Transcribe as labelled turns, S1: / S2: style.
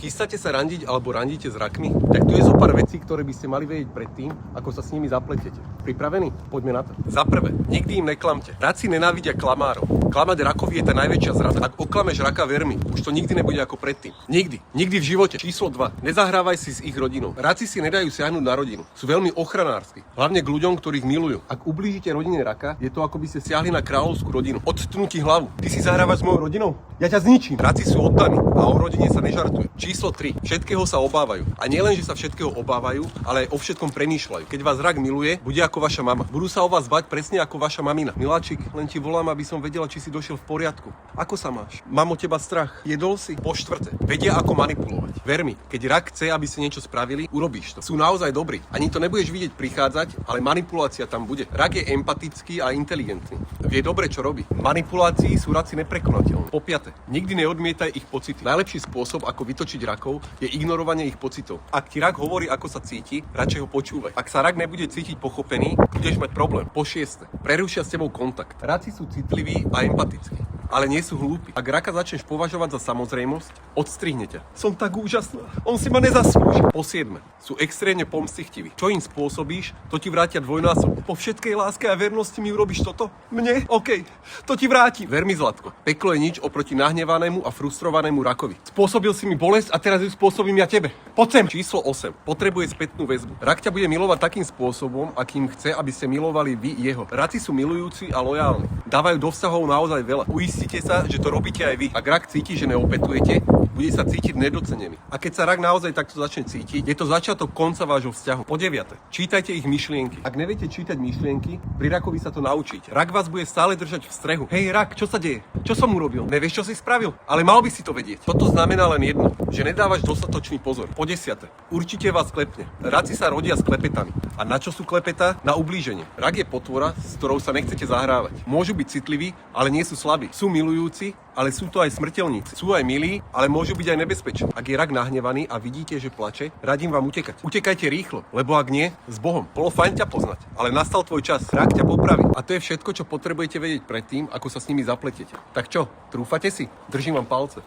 S1: Chystáte sa randiť alebo randíte s rakmi? Tak tu je zo pár vecí, ktoré by ste mali vedieť predtým, ako sa s nimi zapletete. Pripravení? Poďme na to. Za prvé, nikdy im neklamte. Raci nenávidia klamárov. Klamať rakovi je tá najväčšia zrada. Ak oklameš raka, ver mi, už to nikdy nebude ako predtým. Nikdy. Nikdy v živote. Číslo 2. Nezahrávaj si s ich rodinou. Raci si nedajú siahnuť na rodinu. Sú veľmi ochranársky. Hlavne k ľuďom, ktorých milujú. Ak ublížite rodine raka, je to ako by ste siahli na kráľovskú rodinu. Odtnú ti hlavu. Ty si zahrávaš s mojou rodinou? Ja ťa zničím. Raci sú oddaní a o rodine sa nežartuje. Číslo 3. Všetkého sa obávajú. A nielen, že sa všetkého obávajú, ale aj o všetkom premýšľajú. Keď vás rak miluje, bude ako vaša mama. Budú sa o vás bať presne ako vaša mamina. Miláčik, len ti volám, aby som vedela, či si došiel v poriadku. Ako sa máš? Mám o teba strach. Jedol si? Po štvrté. Vedia ako manipulovať. Ver mi, keď rak chce, aby ste niečo spravili, urobíš to. Sú naozaj dobrí. Ani to nebudeš vidieť prichádzať, ale manipulácia tam bude. Rak je empatický a inteligentný. Vie dobre, čo robí. Manipulácii sú raci neprekonateľní. Po piate. Nikdy neodmietaj ich pocity. Najlepší spôsob, ako vytočiť rakov, je ignorovanie ich pocitov. Ak ti rak hovorí, ako sa cíti, radšej ho počúvaj. Ak sa rak nebude cítiť pochopený, budeš mať problém. Po šieste. Prerušia s tebou kontakt. Raci sú citliví a empatickí, ale nie sú hlúpi. Ak raka začneš považovať za samozrejmosť, odstrihne ťa. Som tak úžasná. On si ma nezaslúži. Po siedme. Sú extrémne pomstichtiví. Čo im spôsobíš, to ti vrátia dvojnásobne. Po všetkej láske a vernosti mi urobíš toto? Mne? OK. To ti vráti. Ver mi, Zlatko. Peklo je nič oproti nahnevanému a frustrovanému rakovi. Spôsobil si mi bolesť a teraz ju spôsobím ja tebe. Poď sem. Číslo 8. Potrebuje spätnú väzbu. Rak ťa bude milovať takým spôsobom, akým chce, aby ste milovali vy jeho. Raci sú milujúci a lojálni. Dávajú do vzťahov naozaj veľa. Uistite sa, že to robíte aj vy. Ak rak cíti, že neopetujete, bude sa cítiť nedocenený. A keď sa rak naozaj takto začne cítiť, je to začiatok konca vášho vzťahu. Po 9. Čítajte ich myšlienky. Ak neviete čítať myšlienky, pri rakovi sa to naučíte. Rak vás bude stále držať v strehu. Hej rak, čo sa deje? Čo som urobil? Nevieš, čo si spravil? Ale mal by si to vedieť. Toto znamená len jedno, že nedávaš dostatočný pozor. Po 10. Určite vás klepne. Raci sa rodia s klepetami. A na čo sú klepetá? Na ublíženie. Rak je potvora, s ktorou sa nechcete zahrávať. Môžu byť citliví, ale nie sú slabí. Sú milujúci, ale sú to aj smrteľníci. Sú aj milí, ale môžu byť aj nebezpeční. Ak je rak nahnevaný a vidíte, že plače, radím vám utekať. Utekajte rýchlo, lebo ak nie, s Bohom. Bolo fajn ťa poznať, ale nastal tvoj čas. Rak ťa popraví. A to je všetko, čo potrebujete vedieť predtým, ako sa s nimi zapletete. Tak čo, trúfate si? Držím vám palce.